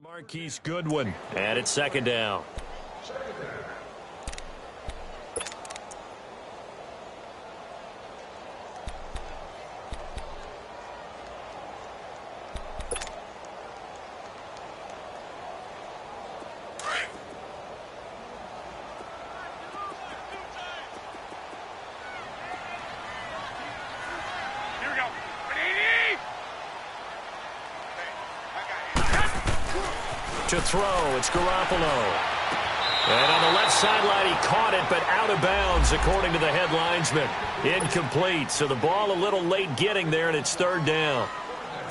Marquise Goodwin, and it's second down. To throw, it's Garoppolo. And on the left sideline, he caught it, but out of bounds, according to the head linesman. Incomplete, so the ball a little late getting there, and it's third down.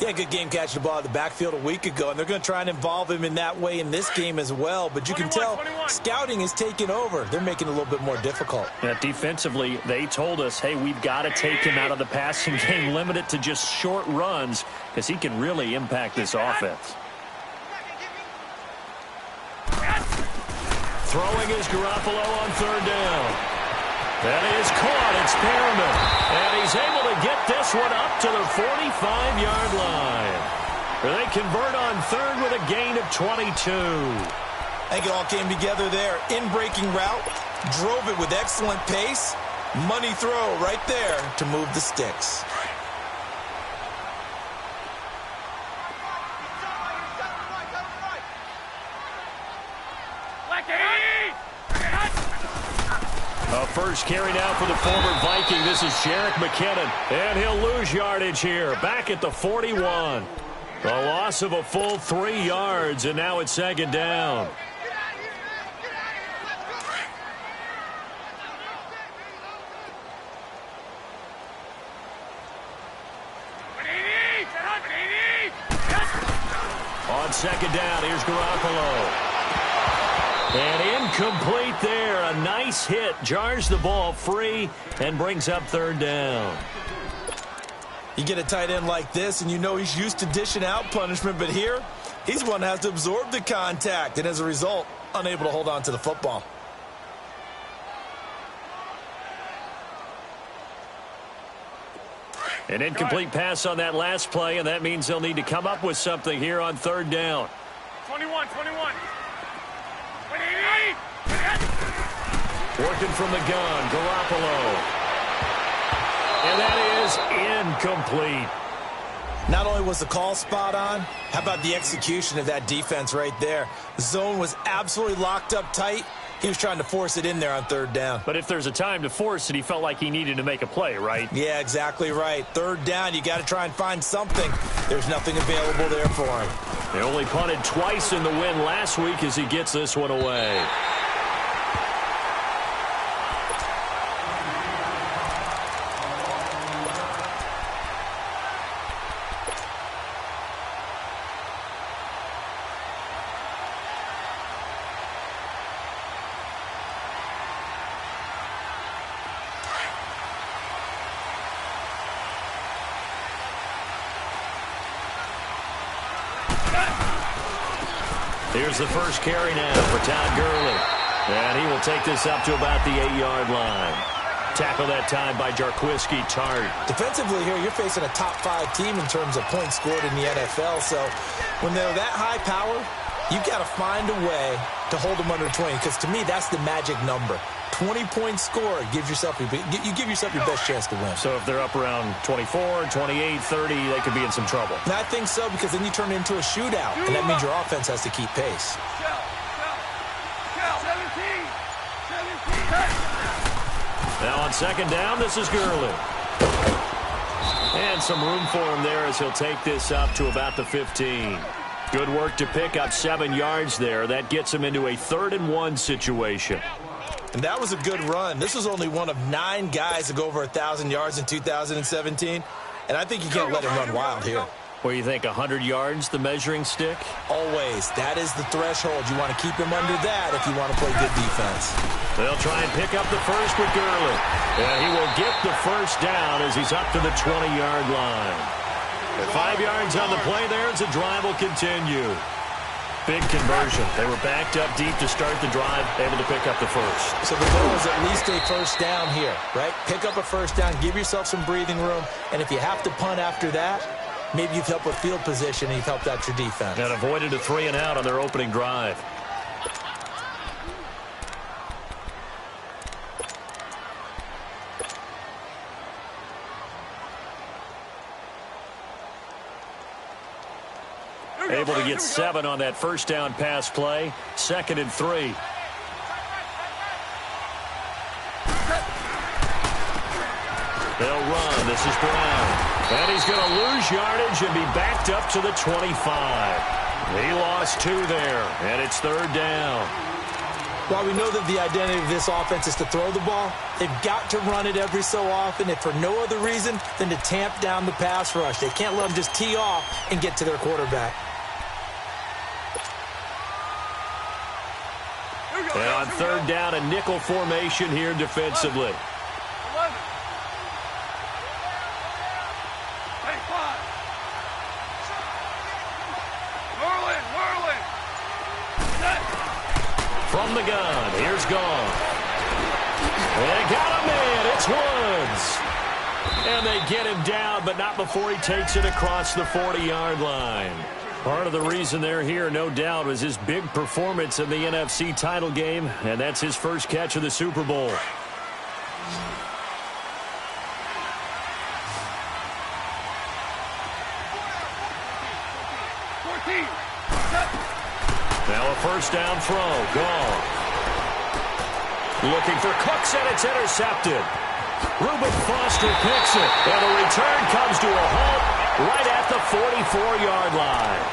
Yeah, good game catching the ball in the backfield a week ago, and they're going to try and involve him in that way in this game as well. But you can tell scouting is taking over. They're making it a little bit more difficult. Yeah, defensively, they told us, hey, we've got to take him out of the passing game, limit it to just short runs, because he can really impact this offense. Throwing is Garoppolo on third down. That is caught. It's Perriman. And he's able to get this one up to the 45-yard line. They convert on third with a gain of 22. I think it all came together there. In-breaking route. Drove it with excellent pace. Money throw right there to move the sticks. A first carry now for the former Viking. This is Jerick McKinnon, and he'll lose yardage here. Back at the 41. A loss of a full 3 yards, and now it's second down. On second down, here's Garoppolo. And incomplete there. A nice hit. Jars the ball free and brings up third down. You get a tight end like this, and you know he's used to dishing out punishment. But here, he's one that has to absorb the contact. And as a result, unable to hold on to the football. An incomplete pass on that last play, and that means they'll need to come up with something here on third down. 21. Working from the gun, Garoppolo. And that is incomplete. Not only was the call spot on, how about the execution of that defense right there? The zone was absolutely locked up tight. He was trying to force it in there on third down. But if there's a time to force it, he felt like he needed to make a play, right? Yeah, exactly right. Third down, you got to try and find something. There's nothing available there for him. They only punted twice in the win last week as he gets this one away. Here's the first carry now for Todd Gurley. And he will take this up to about the 8-yard line. Tackle that time by Jarquiski Tart. Defensively here, you're facing a top-5 team in terms of points scored in the NFL. So when they're that high power, you've got to find a way to hold them under 20. Because to me, that's the magic number. 20-point score gives yourself you give yourself your best chance to win. So if they're up around 24, 28, 30, they could be in some trouble. And I think so, because then you turn it into a shootout, and that means your offense has to keep pace. Now on second down, this is Gurley. And some room for him there as he'll take this up to about the 15. Good work to pick up 7 yards there. That gets him into a 3rd-and-1 situation. And that was a good run. This was only one of 9 guys to go over 1,000 yards in 2017. And I think you can't let him run wild here. What do you think, 100 yards, the measuring stick? Always. That is the threshold. You want to keep him under that if you want to play good defense. They'll try and pick up the first with Gurley. And he will get the first down as he's up to the 20-yard line. At 5 yards on the play there as the drive will continue. Big conversion. They were backed up deep to start the drive, able to pick up the first. So the goal is at least a first down here, right? Pick up a first down, give yourself some breathing room, and if you have to punt after that, maybe you've helped with field position and you've helped out your defense. And avoided a 3-and-out on their opening drive. Able to get 7 on that first down pass play. 2nd and 3. They'll run. This is Brown. And he's going to lose yardage and be backed up to the 25. He lost 2 there, and it's 3rd down. While we know that the identity of this offense is to throw the ball, they've got to run it every so often, if for no other reason than to tamp down the pass rush. They can't let them just tee off and get to their quarterback. And on 3rd down, a nickel formation here defensively. From the gun, here's Gone. They got him in. It's Woods. And they get him down, but not before he takes it across the 40-yard line. Part of the reason they're here, no doubt, was his big performance in the NFC title game, and that's his first catch of the Super Bowl. Now a first down throw. Gone. Looking for Cooks, and it's intercepted. Reuben Foster picks it, and the return comes to a halt right at the 44-yard line.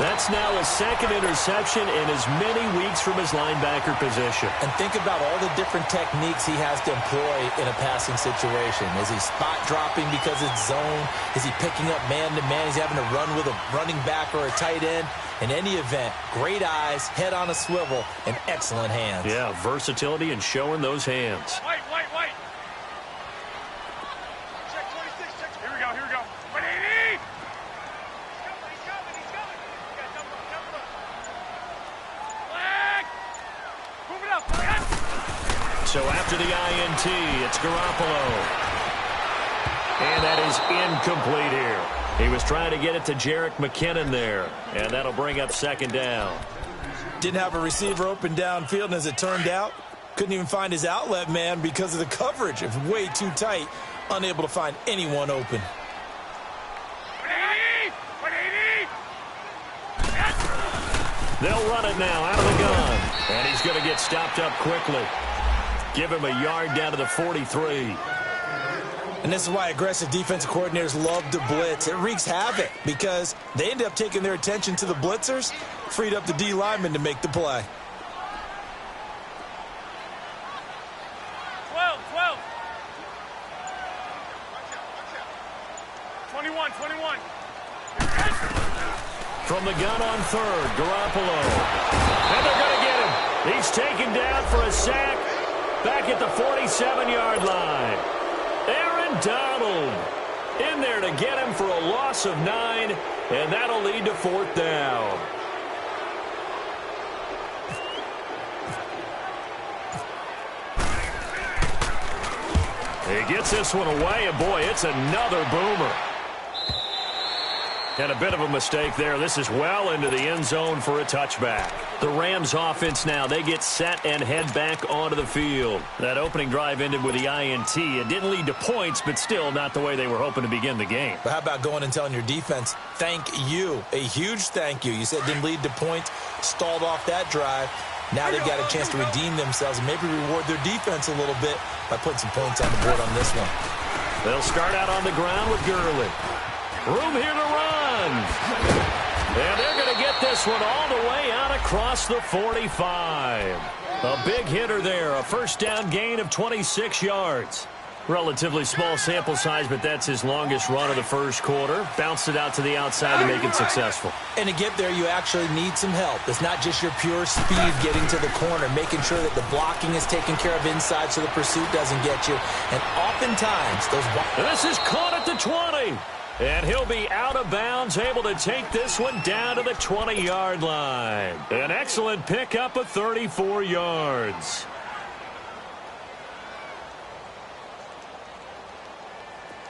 That's now his 2nd interception in as many weeks from his linebacker position. And think about all the different techniques he has to employ in a passing situation. Is he spot dropping because it's zone? Is he picking up man-to-man? Is he having to run with a running back or a tight end? In any event, great eyes, head on a swivel, and excellent hands. Yeah, versatility and showing those hands. Wait. Check 26, check. Here we go. 180! He's coming. You got double up. Flag! Move it up. So after the INT, it's Garoppolo. And that is incomplete here. He was trying to get it to Jerick McKinnon there, and that'll bring up 2nd down. Didn't have a receiver open downfield, and as it turned out, couldn't even find his outlet man because of the coverage. It was way too tight, unable to find anyone open. 180! They'll run it now out of the gun, and he's going to get stopped up quickly. Give him a yard down to the 43. And this is why aggressive defensive coordinators love to blitz. It wreaks havoc because they end up taking their attention to the blitzers, freed up the D lineman to make the play. 12. 21. From the gun on 3rd, Garoppolo. And they're going to get him. He's taken down for a sack back at the 47-yard line. Aaron Donald in there to get him for a loss of 9, and that'll lead to 4th down. He gets this one away, and boy, it's another boomer. And a bit of a mistake there. This is well into the end zone for a touchback. The Rams offense now, they get set and head back onto the field. That opening drive ended with the INT. It didn't lead to points, but still not the way they were hoping to begin the game. But how about going and telling your defense, thank you, a huge thank you. You said it didn't lead to points, stalled off that drive. Now they've got a chance to redeem themselves and maybe reward their defense a little bit by putting some points on the board on this one. They'll start out on the ground with Gurley. Room here to run. And they're going to get this one all the way out across the 45. A big hitter there. A first down gain of 26 yards. Relatively small sample size, but that's his longest run of the first quarter. Bounced it out to the outside to make it successful. And to get there, you actually need some help. It's not just your pure speed getting to the corner, making sure that the blocking is taken care of inside so the pursuit doesn't get you. And oftentimes, those... This is caught at the 20. And he'll be out of bounds, able to take this one down to the 20-yard line. An excellent pickup of 34 yards.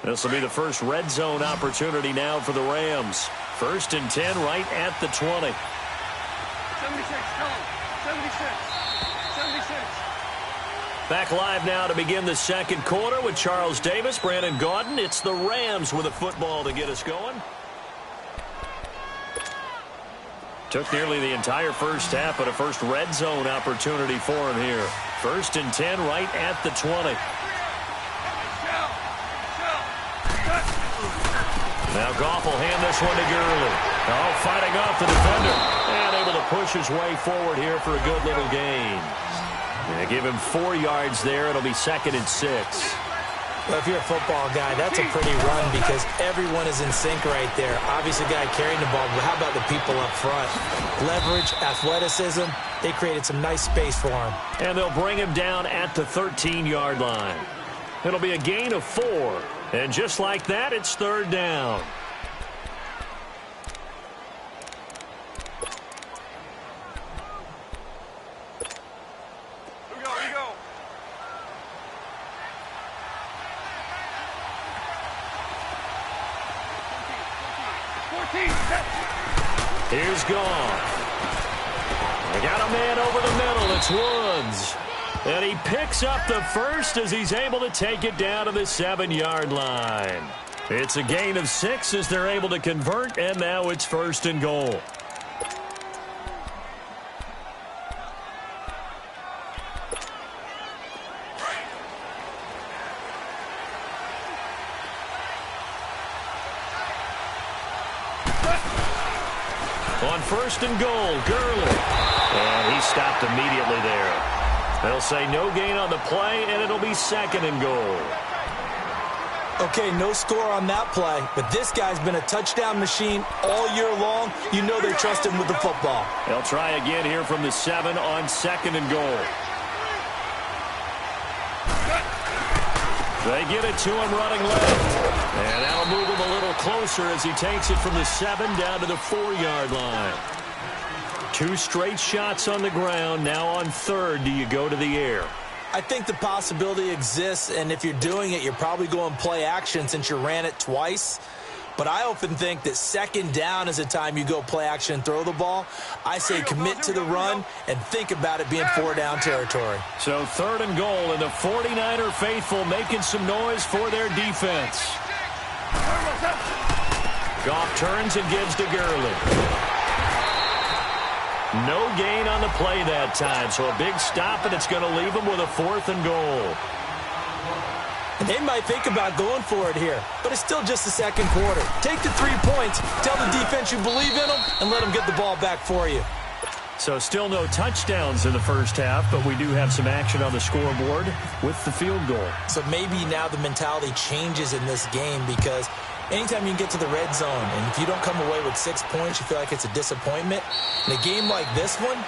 This will be the first red zone opportunity now for the Rams. 1st and 10 right at the 20. 76, come on. 76. 76. Back live now to begin the second quarter with Charles Davis, Brandon Gaudin. It's the Rams with a football to get us going. Took nearly the entire first half, but a first red zone opportunity for him here. 1st and 10 right at the 20. Now Goff will hand this one to Gurley. Oh, fighting off the defender. And able to push his way forward here for a good little gain. They give him 4 yards there. It'll be 2nd and 6. Well, if you're a football guy, that's a pretty run because everyone is in sync right there. Obviously, the guy carrying the ball, but how about the people up front? Leverage, athleticism, they created some nice space for him. And they'll bring him down at the 13-yard line. It'll be a gain of 4. And just like that, it's 3rd down. Here we go, here we go. Here's Goff. They got a man over the middle. It's Woods. And he picks up the first as he's able to take it down to the 7-yard line. It's a gain of 6 as they're able to convert, and now it's 1st and goal. On 1st and goal, Gurley. And he stopped immediately there. They'll say no gain on the play, and it'll be 2nd and goal. Okay, no score on that play, but this guy's been a touchdown machine all year long. You know they trust him with the football. They'll try again here from the 7 on 2nd and goal. They get it to him running left. And that'll move him a little closer as he takes it from the 7 down to the 4-yard line. 2 straight shots on the ground. Now on 3rd, do you go to the air? I think the possibility exists, and if you're doing it, you're probably going play action since you ran it twice. But I often think that 2nd down is the time you go play action and throw the ball. I say commit to the run and think about it being 4-down territory. So 3rd and goal, and the 49er faithful making some noise for their defense. Goff turns and gives to Gurley. No gain on the play that time, so a big stop, and it's going to leave them with a 4th and goal. And they might think about going for it here, but it's still just the second quarter. Take the 3 points, tell the defense you believe in them, and let them get the ball back for you. So still no touchdowns in the first half, but we do have some action on the scoreboard with the field goal. So maybe now the mentality changes in this game because anytime you can get to the red zone, and if you don't come away with 6 points, you feel like it's a disappointment. In a game like this one,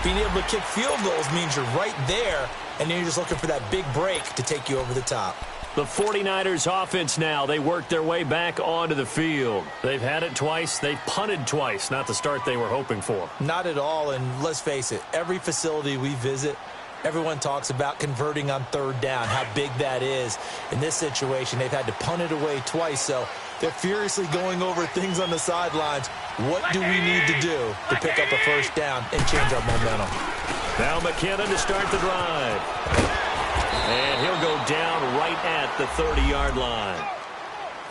being able to kick field goals means you're right there, and then you're just looking for that big break to take you over the top. The 49ers offense now, they work their way back onto the field. They've had it twice. They've punted twice. Not the start they were hoping for. Not at all, and let's face it, every facility we visit, everyone talks about converting on 3rd down, how big that is. In this situation, they've had to punt it away twice, so they're furiously going over things on the sidelines. What do we need to do to pick up a 1st down and change our momentum? Now McKinnon to start the drive. And he'll go down right at the 30-yard line.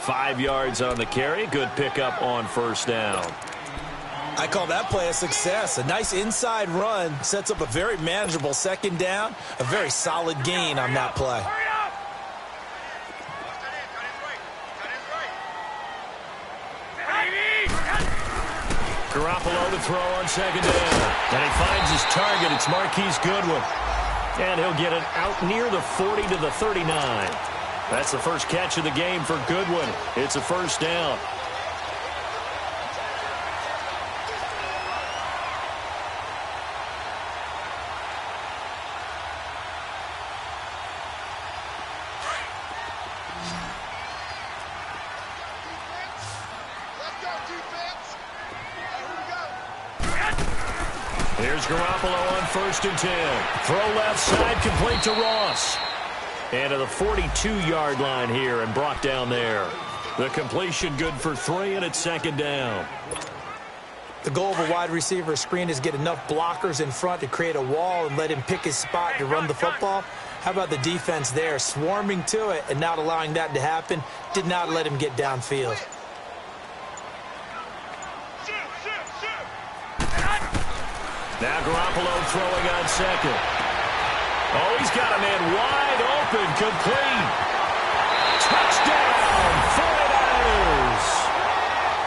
5 yards on the carry. Good pickup on 1st down. I call that play a success. A nice inside run sets up a very manageable 2nd down. A very solid gain on that play. Garoppolo to throw on 2nd down. And he finds his target. It's Marquise Goodwin. And he'll get it out near the 40 to the 39. That's the first catch of the game for Goodwin. It's a 1st down. Here's Garoppolo on 1st and 10. Throw left side, complete to Ross. And to the 42-yard line here and brought down there. The completion good for 3, and it's second down. The goal of a wide receiver screen is get enough blockers in front to create a wall and let him pick his spot to run the football. How about the defense there, swarming to it and not allowing that to happen? Did not let him get downfield. Now Garoppolo throwing on second. Oh, he's got a man wide open, complete. Touchdown, 49ers.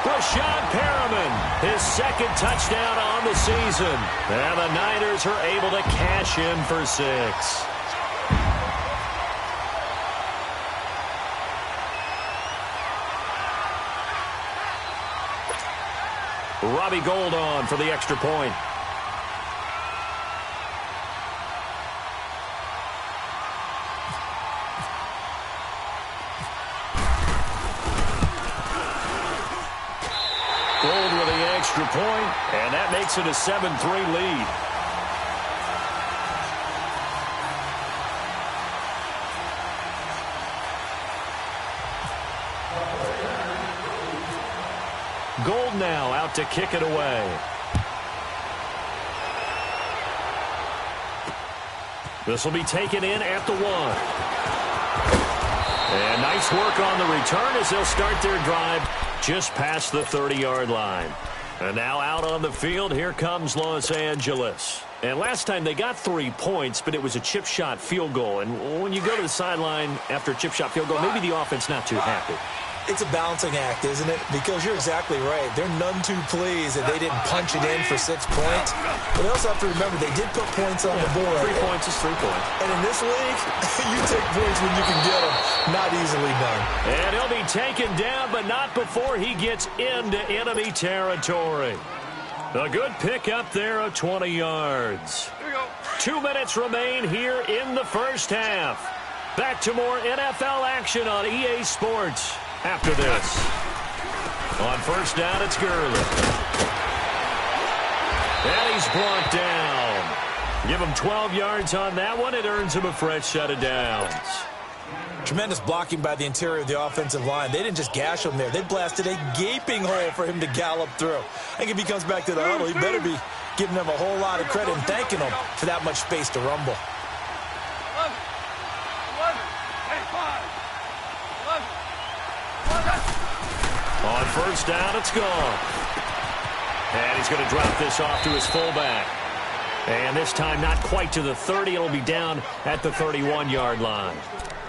Brashad Perriman, his second touchdown on the season. And the Niners are able to cash in for 6. Robbie Gould on for the extra point. Gould with the extra point, and that makes it a 7-3 lead. Gould now out to kick it away. This will be taken in at the 1. And nice work on the return as they'll start their drive just past the 30-yard line. And now out on the field, here comes Los Angeles. And last time they got 3 points, but it was a chip shot field goal. And when you go to the sideline after a chip shot field goal, maybe the offense not too happy. It's a balancing act, isn't it? Because you're exactly right. They're none too pleased that they didn't punch it in for 6 points. But they also have to remember they did put points on the board. 3 points is 3 points. And in this league, you take points when you can get them. Not easily done. And he'll be taken down, but not before he gets into enemy territory. A good pick up there of 20 yards. 2 minutes remain here in the first half. Back to more NFL action on EA Sports after this. On first down, it's Gurley. And he's brought down. Give him 12 yards on that one. It earns him a fresh set of downs. Tremendous blocking by the interior of the offensive line. They didn't just gash him there. They blasted a gaping hole for him to gallop through. I think if he comes back to the huddle, he better be giving them a whole lot of credit and thanking them for that much space to rumble. 11, 5, 11. On first down, it's gone. And he's going to drop this off to his fullback. And this time not quite to the 30. It'll be down at the 31-yard line.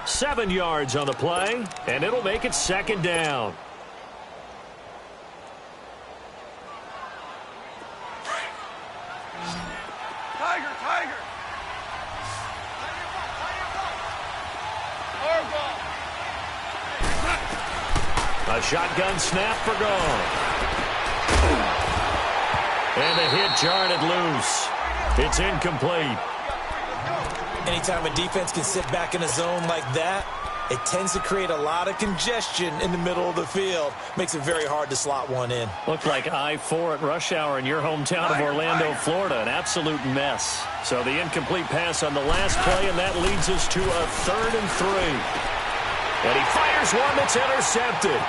7 yards on the play, and it'll make it second down. Tiger. A shotgun snap for gone. And the hit jarred it loose. It's incomplete. Anytime a defense can sit back in a zone like that, it tends to create a lot of congestion in the middle of the field. Makes it very hard to slot one in. Looked like I-4 at rush hour in your hometown of Orlando, Florida. An absolute mess. So the incomplete pass on the last play, and that leads us to a 3rd and 3. And he fires one that's intercepted.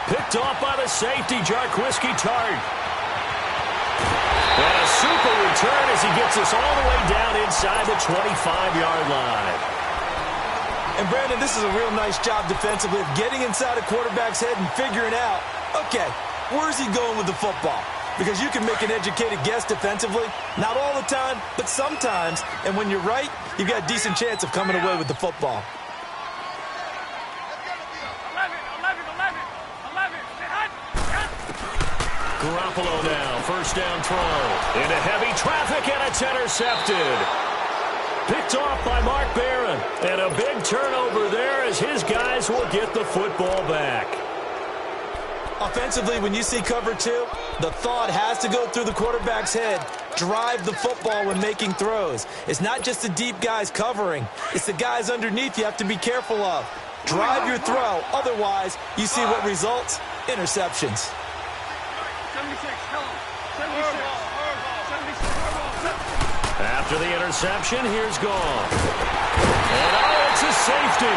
Picked off by the safety, Jarquiski Tart. And a super return as he gets us all the way down inside the 25-yard line. And, Brandon, this is a real nice job defensively of getting inside a quarterback's head and figuring out, okay, where's he going with the football? Because you can make an educated guess defensively. Not all the time, but sometimes. And when you're right, you've got a decent chance of coming away with the football. 11. Garoppolo now, first down throw. Into heavy traffic, and it's intercepted. Picked off by Mark Barron. And a big turnover there as his guys will get the football back. Offensively, when you see cover 2, the thought has to go through the quarterback's head. Drive the football when making throws. It's not just the deep guys covering. It's the guys underneath you have to be careful of. Drive your throw. Otherwise, you see what results? Interceptions. 76, tell him. 76. After the interception, here's gone. And oh, it's a safety.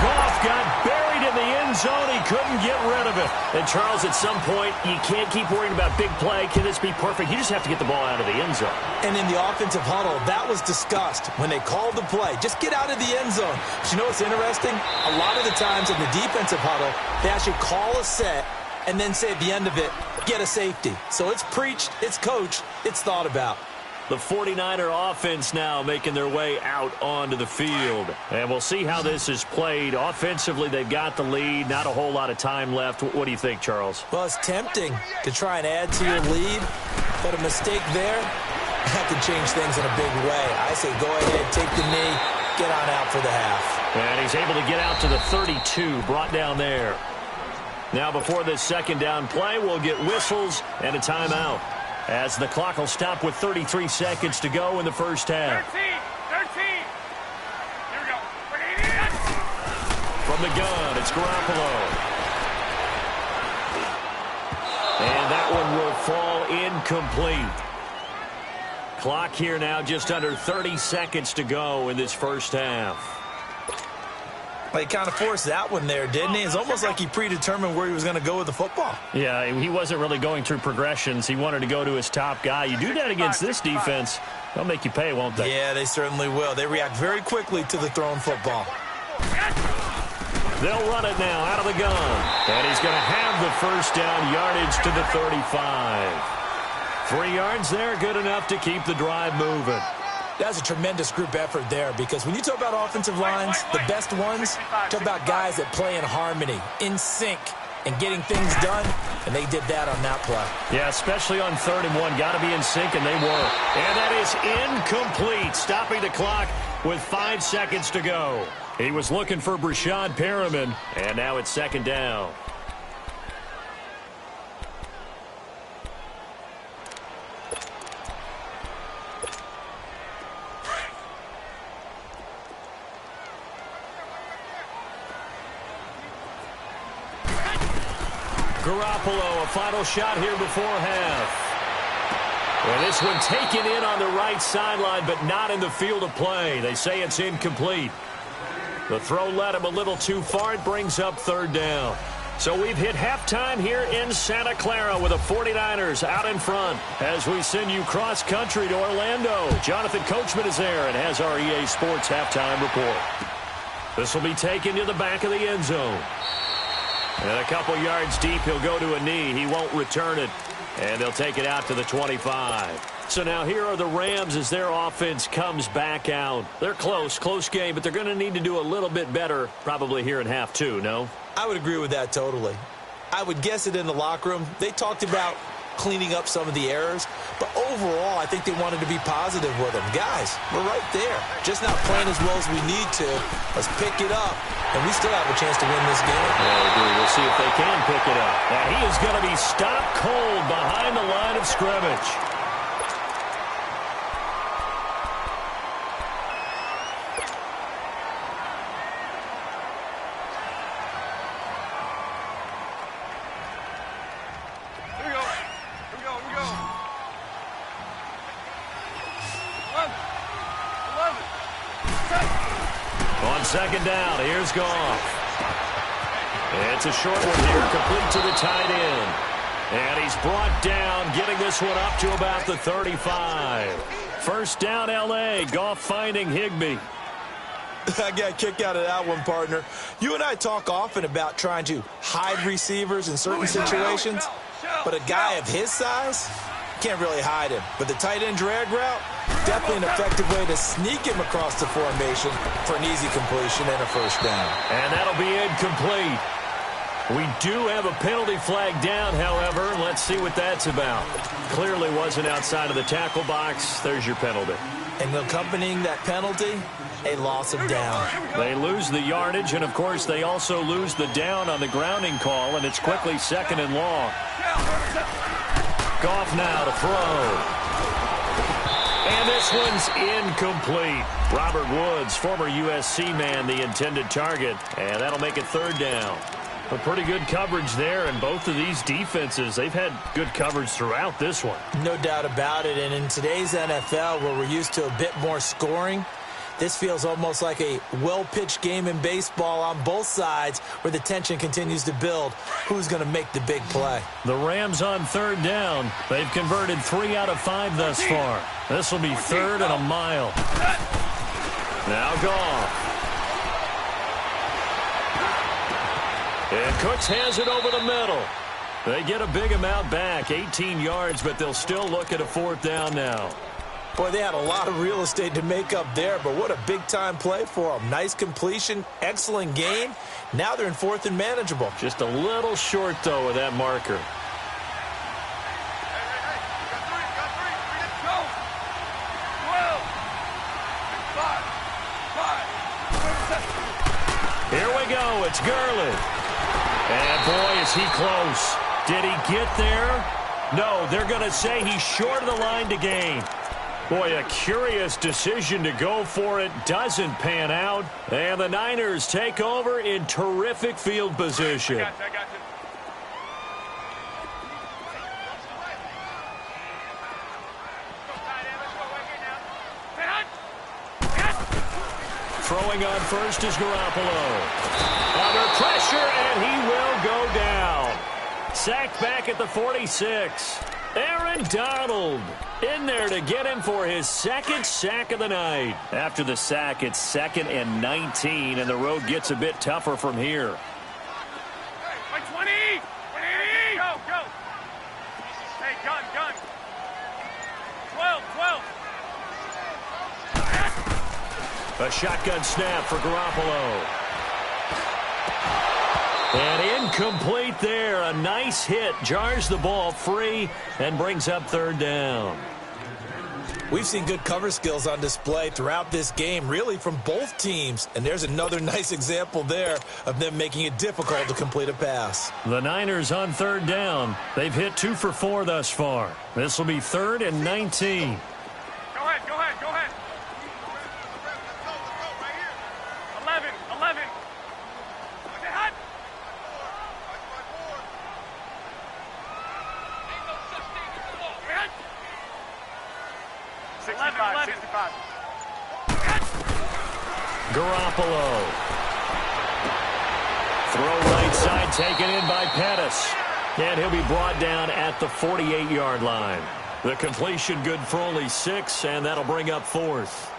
Goff got buried in the end zone. He couldn't get rid of it. And, Charles, at some point, you can't keep worrying about big play. Can this be perfect? You just have to get the ball out of the end zone. And in the offensive huddle, that was discussed when they called the play. Just get out of the end zone. But you know what's interesting? A lot of the times in the defensive huddle, they actually call a set and then say at the end of it, get a safety. So it's preached, it's coached, it's thought about. The 49er offense now making their way out onto the field. And we'll see how this is played. Offensively, they've got the lead. Not a whole lot of time left. What do you think, Charles? Well, it's tempting to try and add to your lead, but a mistake there, that can change things in a big way. I say go ahead, take the knee, get on out for the half. And he's able to get out to the 32, brought down there. Now, before this second down play, we'll get whistles and a timeout, as the clock will stop with 33 seconds to go in the first half. 13. Here we go. From the gun, it's Garoppolo. And that one will fall incomplete. Clock here now just under 30 seconds to go in this first half. Well, he kind of forced that one there, didn't he? It's almost like he predetermined where he was going to go with the football. Yeah, he wasn't really going through progressions. He wanted to go to his top guy. You do that against this defense, they'll make you pay, won't they? Yeah, they certainly will. They react very quickly to the thrown football. They'll run it now out of the gun. And he's going to have the first down, yardage to the 35. 3 yards there, good enough to keep the drive moving. That's a tremendous group effort there, because when you talk about offensive lines, the best ones, talk about guys that play in harmony, in sync, and getting things done, and they did that on that play. Yeah, especially on 3rd and 1. Got to be in sync, and they were. And that is incomplete, stopping the clock with 5 seconds to go. He was looking for Brashad Perriman, and now it's second down. Garoppolo, a final shot here before half. And this one taken in on the right sideline, but not in the field of play. They say it's incomplete. The throw led him a little too far. It brings up 3rd down. So we've hit halftime here in Santa Clara with the 49ers out in front as we send you cross-country to Orlando. Jonathan Coachman is there and has our EA Sports halftime report. This will be taken to the back of the end zone. And a couple yards deep, he'll go to a knee. He won't return it. And they'll take it out to the 25. So now here are the Rams as their offense comes back out. They're close game, but they're going to need to do a little bit better probably here in half 2, no? I would agree with that totally. I would guess it in the locker room. They talked about cleaning up some of the errors, but overall, I think they wanted to be positive with them. Guys, we're right there. Just not playing as well as we need to. Let's pick it up, and we still have a chance to win this game. Yeah, I agree. We'll see if they can pick it up. And he is going to be stopped cold behind the line of scrimmage. Second down, here's Goff. It's a short one here, complete to the tight end. And he's brought down, getting this one up to about the 35. First down, L.A., Goff finding Higbee. I got a kick out of that one, partner. You and I talk often about trying to hide receivers in certain situations, but a guy of his size can't really hide him. But the tight end drag route, definitely an effective way to sneak him across the formation for an easy completion and a first down. And that'll be incomplete. We do have a penalty flag down, however. Let's see what that's about. Clearly wasn't outside of the tackle box. There's your penalty. And accompanying that penalty, a loss of down. They lose the yardage, and, of course, they also lose the down on the grounding call, and it's quickly 2nd and long. Goff now to throw. And this one's incomplete. Robert Woods, former USC man, the intended target. And that'll make it 3rd down. A pretty good coverage there, and both of these defenses, they've had good coverage throughout this one. No doubt about it. And in today's NFL, where we're used to a bit more scoring, This feels almost like a well-pitched game in baseball on both sides where the tension continues to build. Who's going to make the big play? The Rams on third down. They've converted 3 out of 5 thus far. This will be third and a mile. Now Goff. And Cooks has it over the middle. They get a big amount back, 18 yards, but they'll still look at a fourth down now. Boy, they had a lot of real estate to make up there, but what a big-time play for them. Nice completion, excellent gain. Now they're in fourth and manageable. Just a little short, though, of that marker. Here we go. It's Gurley. And, boy, is he close. Did he get there? No, they're going to say he's short of the line to gain. Boy, a curious decision to go for it. Doesn't pan out. And the Niners take over in terrific field position. I got you. Throwing on first is Garoppolo. Under pressure, and he will go down. Sacked back at the 46. Aaron Donald in there to get him for his second sack of the night. After the sack, it's 2nd and 19, and the road gets a bit tougher from here. Hey, 20! 20! Go! Hey, gun! 12! A shotgun snap for Garoppolo. And incomplete there. A nice hit. Jars the ball free and brings up third down. We've seen good cover skills on display throughout this game, really from both teams. And there's another nice example there of them making it difficult to complete a pass. The Niners on third down. They've hit 2 for 4 thus far. This will be 3rd and 19. Go ahead! 11! Stay hot! 65. Garoppolo. Throw right side taken in by Pettis. And he'll be brought down at the 48-yard line. The completion good for only 6, and that'll bring up 4th.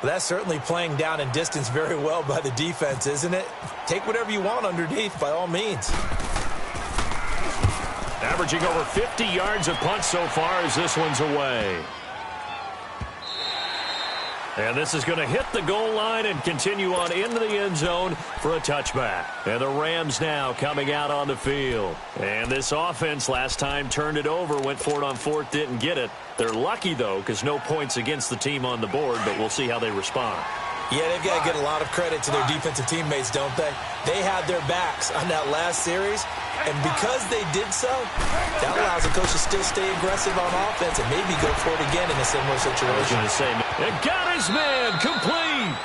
Well, that's certainly playing down in distance very well by the defense, isn't it? Take whatever you want underneath, by all means. Averaging over 50 yards a punt so far as this one's away. And this is going to hit the goal line and continue on into the end zone for a touchback. And the Rams now coming out on the field. And this offense last time turned it over, went for it on 4th, didn't get it. They're lucky, though, because no points against the team on the board, but we'll see how they respond. Yeah, they've got to get a lot of credit to their defensive teammates, don't they? They had their backs on that last series, and because they did so, that allows the coach to still stay aggressive on offense and maybe go for it again in a similar situation. I was going to say, and got his man complete.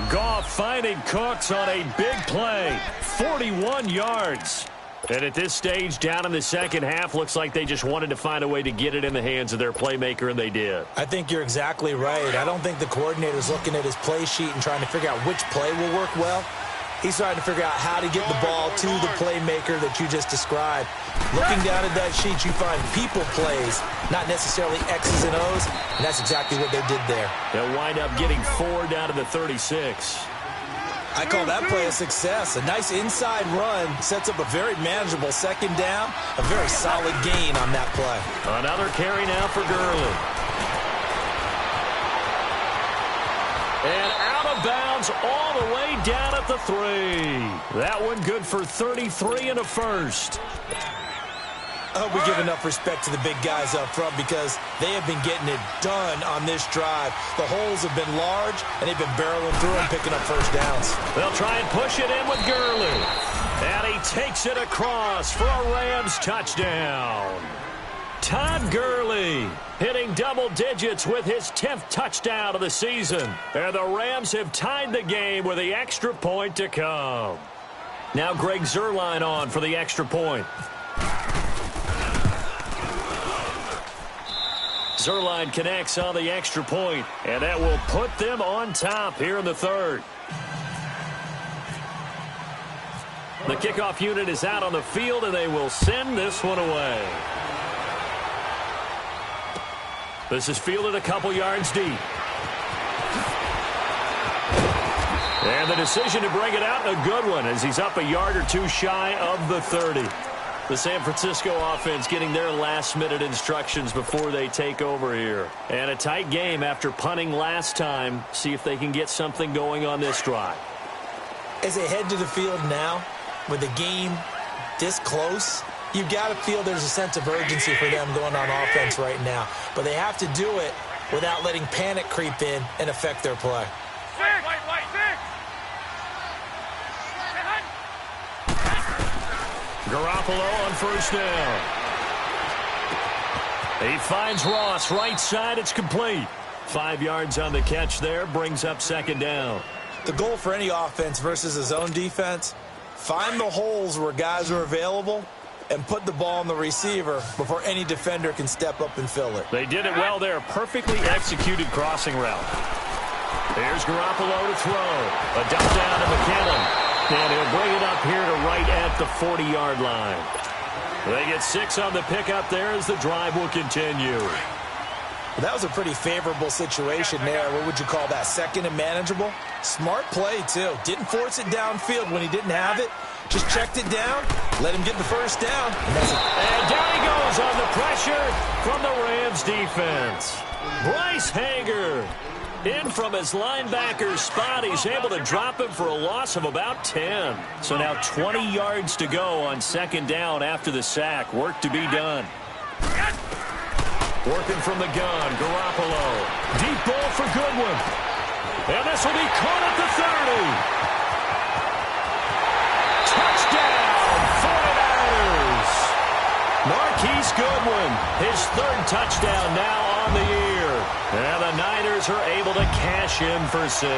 Goff finding Cooks on a big play, 41 yards. And at this stage, down in the second half, looks like they just wanted to find a way to get it in the hands of their playmaker, and they did. I think you're exactly right. I don't think the coordinator's looking at his play sheet and trying to figure out which play will work well. He's trying to figure out how to get the ball to the playmaker that you just described. Looking down at that sheet, you find people plays, not necessarily X's and O's, and that's exactly what they did there. They'll wind up getting 4 down to the 36. I call that play a success. A nice inside run sets up a very manageable second down, a very solid gain on that play. Another carry now for Gurley. And out of bounds all the way down at the 3. That one good for 33 and a first. I hope we give enough respect to the big guys up front because they have been getting it done on this drive. The holes have been large, and they've been barreling through and picking up first downs. They'll try and push it in with Gurley. And he takes it across for a Rams touchdown. Todd Gurley hitting double digits with his 10th touchdown of the season. And the Rams have tied the game with the extra point to come. Now Greg Zuerlein on for the extra point. Zuerlein connects on the extra point, and that will put them on top here in the third. The kickoff unit is out on the field, and they will send this one away. This is fielded a couple yards deep. And the decision to bring it out, a good one, as he's up a yard or two shy of the 30. The San Francisco offense getting their last-minute instructions before they take over here. And a tight game after punting last time. See if they can get something going on this drive. As they head to the field now, with the game this close, you've got to feel there's a sense of urgency for them going on offense right now. But they have to do it without letting panic creep in and affect their play. Garoppolo on first down. He finds Ross right side. It's complete. 5 yards on the catch there. Brings up second down. The goal for any offense versus a zone defense, find the holes where guys are available and put the ball on the receiver before any defender can step up and fill it. They did it well there. Perfectly executed crossing route. There's Garoppolo to throw. A dump down to McKinnon. And he'll bring it up here to right at the 40-yard line. They get 6 on the pickup there as the drive will continue. Well, that was a pretty favorable situation there. What would you call that? Second and manageable? Smart play, too. Didn't force it downfield when he didn't have it. Just checked it down, let him get the first down. And down he goes on the pressure from the Rams defense. Bryce Hager in from his linebacker's spot. He's able to drop him for a loss of about 10. So now 20 yards to go on second down after the sack. Work to be done. Working from the gun, Garoppolo. Deep ball for Goodwin. And this will be caught at the 30. Touchdown, 49ers. Marquise Goodwin, his third touchdown now on the year. And the Niners are able to cash in for 6.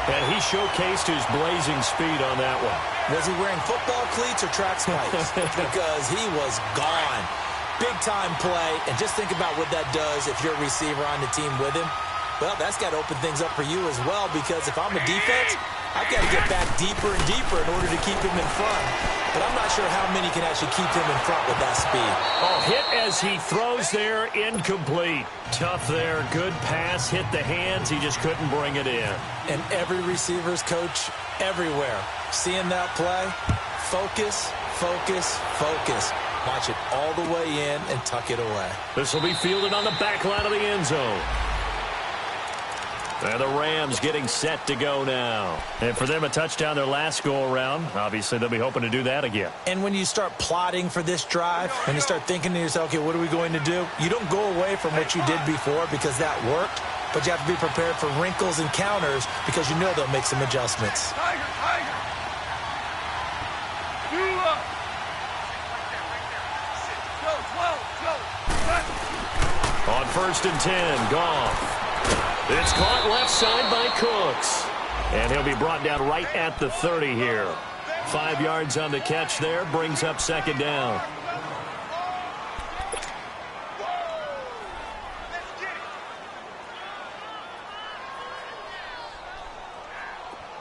And he showcased his blazing speed on that one. Was he wearing football cleats or track spikes? Because he was gone. Big-time play. And just think about what that does if you're a receiver on the team with him. Well, that's got to open things up for you as well, because if I'm a defense, I've got to get back deeper and deeper in order to keep him in front. But I'm not sure how many can actually keep him in front with that speed. Oh, hit as he throws there, incomplete. Tough there, good pass, hit the hands, he just couldn't bring it in. And every receiver's coach everywhere, seeing that play, focus, focus, focus. Watch it all the way in and tuck it away. This will be fielded on the back line of the end zone. And the Rams getting set to go now. And for them, a touchdown their last go-around. Obviously, they'll be hoping to do that again. And when you start plotting for this drive, when you start thinking to yourself, okay, what are we going to do? You don't go away from what you did before because that worked, but you have to be prepared for wrinkles and counters because you know they'll make some adjustments. Tiger, Tiger. Do up. Go. On first and 10, Goff. It's caught left side by Cooks. And he'll be brought down right at the 30 here. 5 yards on the catch there, brings up second down.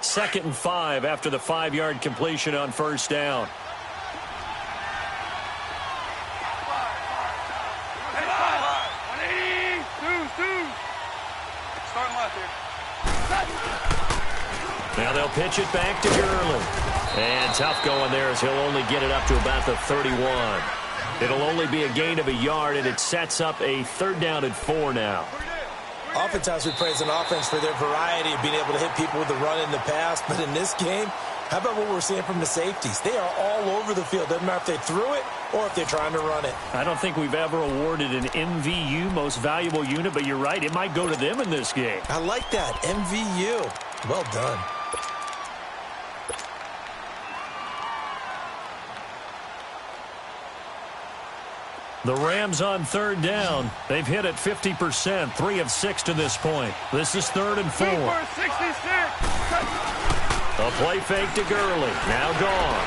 Second and 5 after the 5-yard completion on first down. Now they'll pitch it back to Gurley. And tough going there as he'll only get it up to about the 31. It'll only be a gain of a yard, and it sets up a third down and 4 now. Oftentimes we praise an offense for their variety of being able to hit people with the run in the pass. But in this game, how about what we're seeing from the safeties? They are all over the field. Doesn't matter if they threw it or if they're trying to run it. I don't think we've ever awarded an MVU, most valuable unit, but you're right. It might go to them in this game. I like that. MVU. Well done. The Rams on third down. They've hit it 50%, 3 of 6 to this point. This is 3rd and 4. Super 66. A play fake to Gurley. Now gone.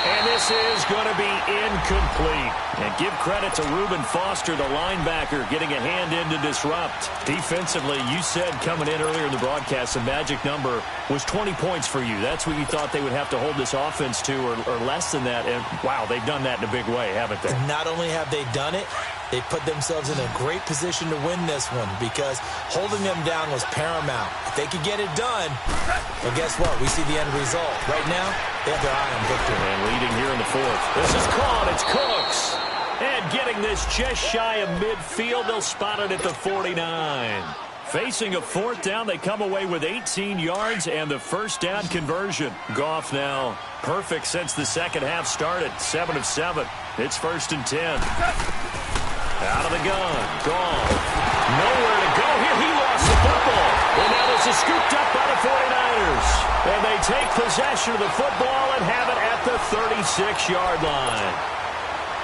And this is going to be incomplete. And give credit to Reuben Foster, the linebacker, getting a hand in to disrupt. Defensively, you said coming in earlier in the broadcast, the magic number was 20 points for you. That's what you thought they would have to hold this offense to, or less than that. And, wow, they've done that in a big way, haven't they? And not only have they done it, they put themselves in a great position to win this one because holding them down was paramount. If they could get it done, well, guess what? We see the end result. Right now, they have their eye on victory. And leading here in the fourth. This is caught. It's Cooks. And getting this just shy of midfield, they'll spot it at the 49. Facing a fourth down, they come away with 18 yards and the first down conversion. Goff now perfect since the second half started. 7 of 7. It's 1st and 10. Out of the gun. Goff. Nowhere to go here. He lost the football. And now this is scooped up by the 49ers. And they take possession of the football and have it at the 36-yard line.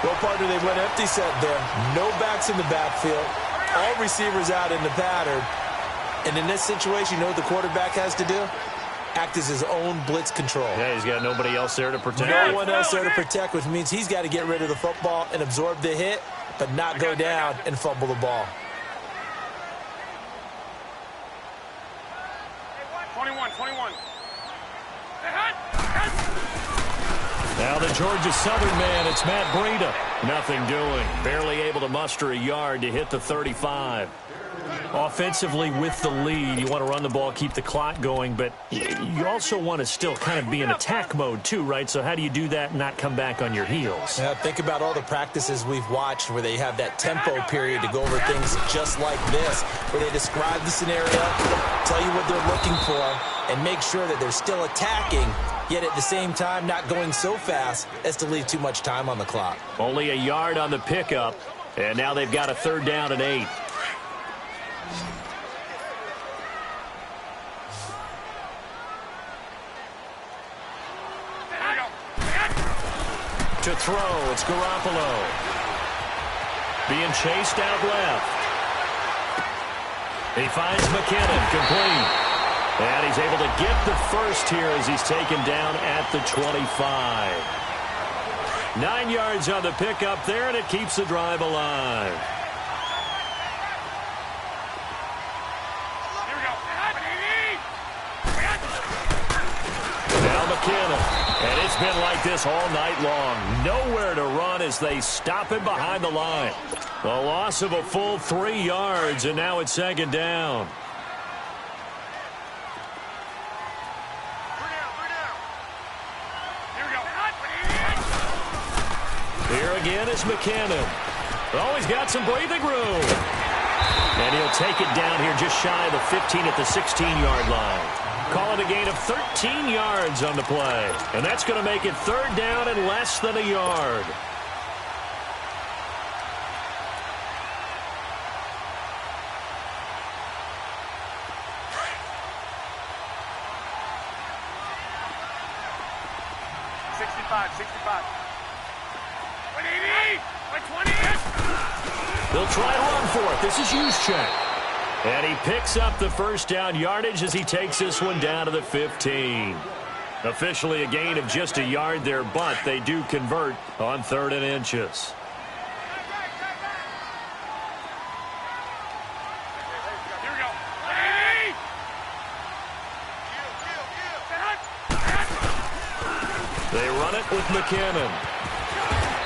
Well, partner, they went empty set there. No backs in the backfield. All receivers out in the pattern. And in this situation, you know what the quarterback has to do? Act as his own blitz control. Yeah, he's got nobody else there to protect. No one else there to protect, which means he's got to get rid of the football and absorb the hit, but not go down and fumble the ball. 21. Now the Georgia Southern man, it's Matt Breida. Nothing doing. Barely able to muster a yard to hit the 35. Offensively with the lead, you want to run the ball, keep the clock going, but you also want to still kind of be in attack mode too, right? So how do you do that and not come back on your heels? Yeah, think about all the practices we've watched where they have that tempo period to go over things just like this, where they describe the scenario, tell you what they're looking for, and make sure that they're still attacking, yet at the same time not going so fast as to leave too much time on the clock. Only a yard on the pickup, and now they've got a 3rd down and 8. To throw, it's Garoppolo. Being chased out left. He finds McKinnon, complete. And he's able to get the first here as he's taken down at the 25. 9 yards on the pickup there, and it keeps the drive alive. Now McKinnon. And it's been like this all night long. Nowhere to run as they stop him behind the line. A loss of a full 3 yards, and now it's 2nd down. Here again is McKinnon. Oh, he's got some breathing room. And he'll take it down here just shy of the 15 at the 16-yard line. Call it a gain of 13 yards on the play. And that's going to make it 3rd down and less than a yard. They'll try to run for it. This is Juszczyk. And he picks up the first down yardage as he takes this one down to the 15. Officially a gain of just a yard there, but they do convert on 3rd and inches. They run it with McKinnon.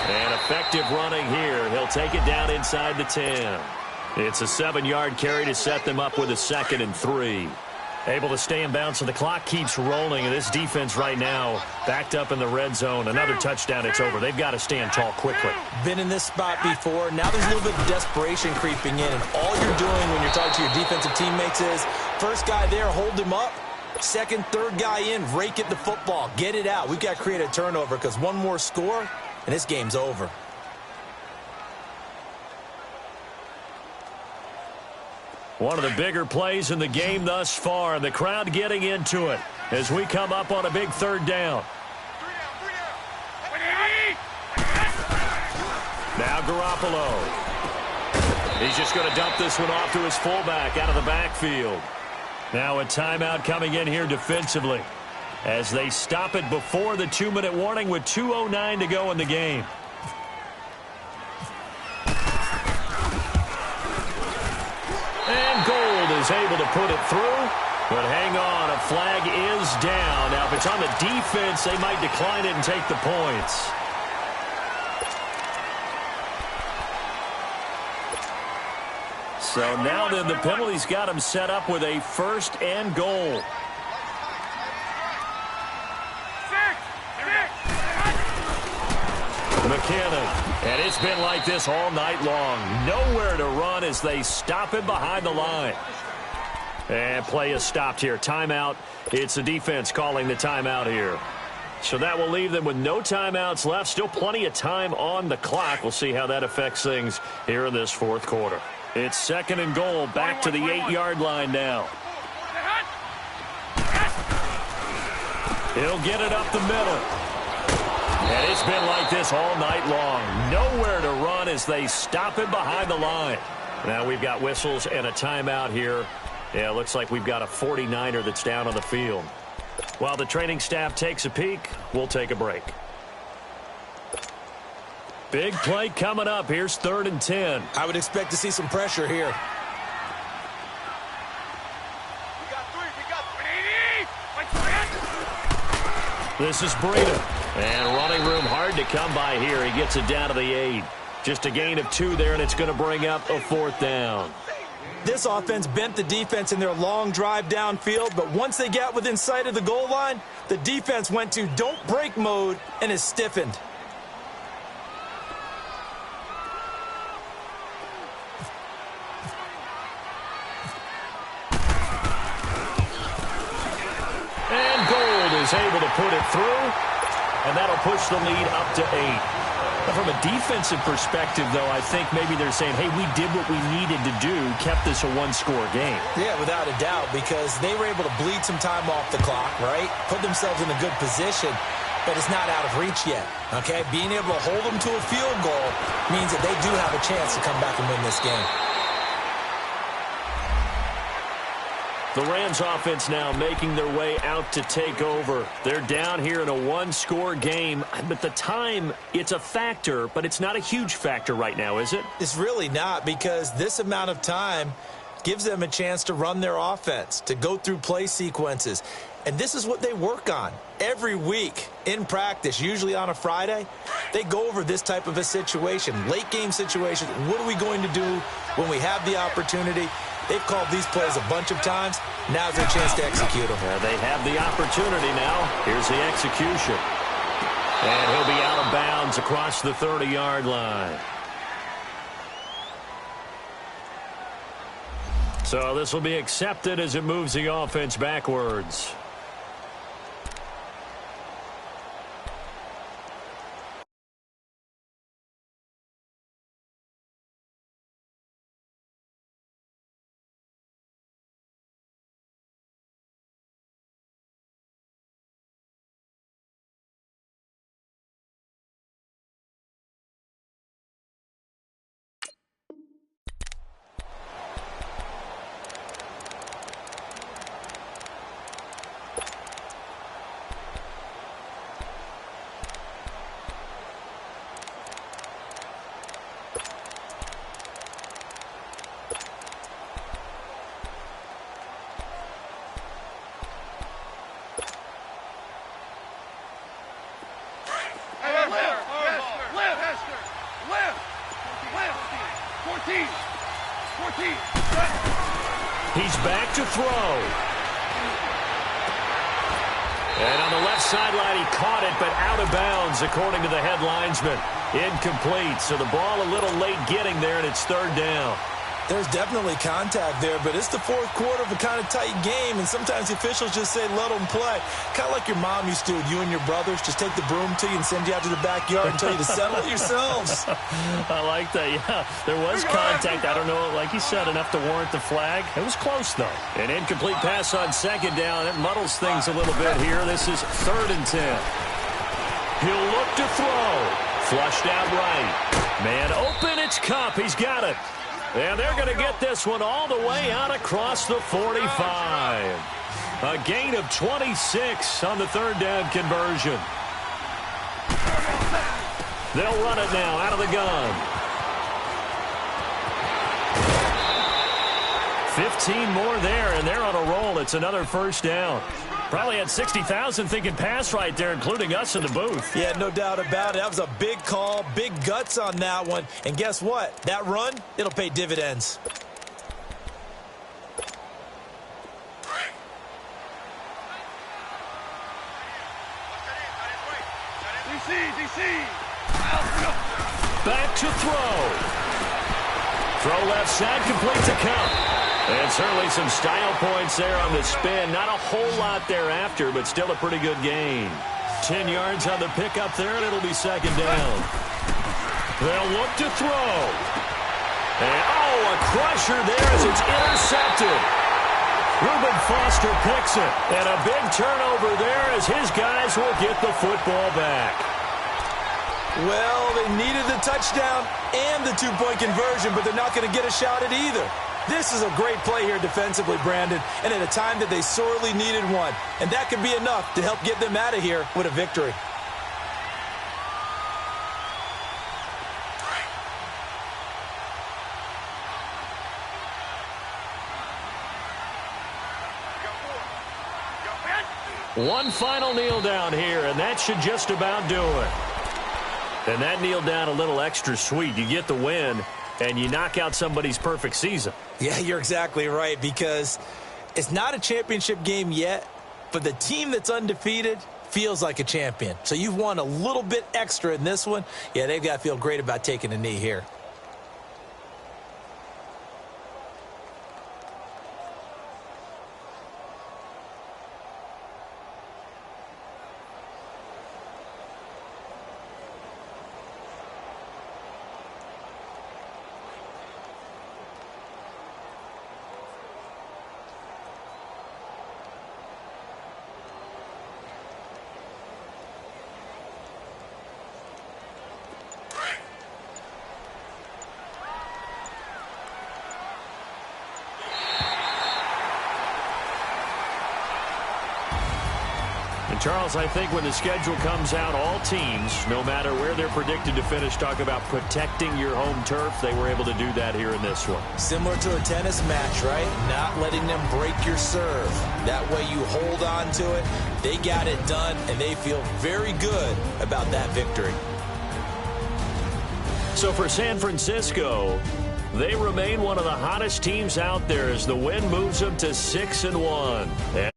And effective running here. He'll take it down inside the 10. It's a 7-yard carry to set them up with a 2nd and 3. Able to stay in bounds, so the clock keeps rolling. And this defense right now backed up in the red zone. Another touchdown, it's over. They've got to stand tall quickly. Been in this spot before. Now there's a little bit of desperation creeping in. And all you're doing when you're talking to your defensive teammates is, first guy there, hold him up. Second, third guy in, rake at the football. Get it out. We've got to create a turnover because one more score, and this game's over. One of the bigger plays in the game thus far. The crowd getting into it as we come up on a big 3rd down. Now Garoppolo. He's just going to dump this one off to his fullback out of the backfield. Now a timeout coming in here defensively. as they stop it before the 2-minute warning with 2:09 to go in the game. And Gold is able to put it through. But hang on, a flag is down. Now, if it's on the defense, they might decline it and take the points. So now then, the penalty's got him set up with a 1st and goal. McKinnon, and it's been like this all night long. Nowhere to run as they stop him behind the line. And play is stopped here. Timeout. It's the defense calling the timeout here. So that will leave them with no timeouts left. Still plenty of time on the clock. We'll see how that affects things here in this 4th quarter. It's 2nd and goal. Back to the 8-yard line now. He'll get it up the middle. And it's been like this all night long. Nowhere to run as they stop him behind the line. Now we've got whistles and a timeout here. Yeah, it looks like we've got a 49er that's down on the field. While the training staff takes a peek, we'll take a break. Big play coming up. Here's 3rd and 10. I would expect to see some pressure here. We got 3. We got 3. This is Breida. And running room hard to come by here. He gets it down to the 8. Just a gain of 2 there, and it's going to bring up a 4th down. This offense bent the defense in their long drive downfield, but once they got within sight of the goal line, the defense went to don't break mode and is stiffened. And Gold is able to put it through, and that'll push the lead up to 8. But from a defensive perspective, though, I think maybe they're saying, hey, we did what we needed to do, kept this a 1-score game. Yeah, without a doubt, because they were able to bleed some time off the clock, right? Put themselves in a good position, but it's not out of reach yet, okay? Being able to hold them to a field goal means that they do have a chance to come back and win this game. The Rams offense now making their way out to take over. They're down here in a 1-score game, but the time, it's a factor, but it's not a huge factor right now, is it? It's really not, because this amount of time gives them a chance to run their offense, to go through play sequences. And this is what they work on every week in practice, usually on a Friday. They go over this type of a situation, late game situation. What are we going to do when we have the opportunity? They've called these plays a bunch of times. Now's their chance to execute them. They have the opportunity now. Here's the execution. And he'll be out of bounds across the 30-yard line. So this will be accepted as it moves the offense backwards. He's back to throw. And on the left sideline, he caught it, but out of bounds, according to the head linesman. Incomplete, so the ball a little late getting there, and it's 3rd down. There's definitely contact there, but it's the 4th quarter of a kind of tight game, and sometimes the officials just say, let them play. Kind of like your mom used to with you and your brothers. Just take the broom to you and send you out to the backyard and tell you to settle it yourselves. I like that, yeah. There was contact. I don't know, like you said, enough to warrant the flag. It was close, though. An incomplete pass on 2nd down. It muddles things a little bit here. This is 3rd and 10. He'll look to throw. Flushed out right. Man open, it's Kupp. He's got it. And they're going to get this one all the way out across the 45. A gain of 26 on the third down conversion. They'll run it now out of the gun. 15 more there, and they're on a roll. It's another first down. Probably had 60,000 thinking pass right there, including us in the booth. Yeah, no doubt about it. That was a big call, big guts on that one. And guess what? That run, it'll pay dividends. Back to throw. Throw left side, complete to count. And certainly some style points there on the spin. Not a whole lot thereafter, but still a pretty good gain. 10 yards on the pickup there, and it'll be second down. They'll look to throw. And, a crusher there as it's intercepted. Reuben Foster picks it. And a big turnover there as his guys will get the football back. Well, they needed the touchdown and the two-point conversion, but they're not going to get a shot at either. This is a great play here defensively, Brandon, and at a time that they sorely needed one. And that could be enough to help get them out of here with a victory. One final kneel down here, and that should just about do it. And that kneel down a little extra sweet. You get the win, and you knock out somebody's perfect season. Yeah, you're exactly right, because it's not a championship game yet, but the team that's undefeated feels like a champion. So you've won a little bit extra in this one. Yeah, they've got to feel great about taking a knee here. And Charles, I think when the schedule comes out, all teams, no matter where they're predicted to finish, talk about protecting your home turf. They were able to do that here in this one. Similar to a tennis match, right? Not letting them break your serve. That way you hold on to it. They got it done, and they feel very good about that victory. So for San Francisco, they remain one of the hottest teams out there as the win moves them to 6-1.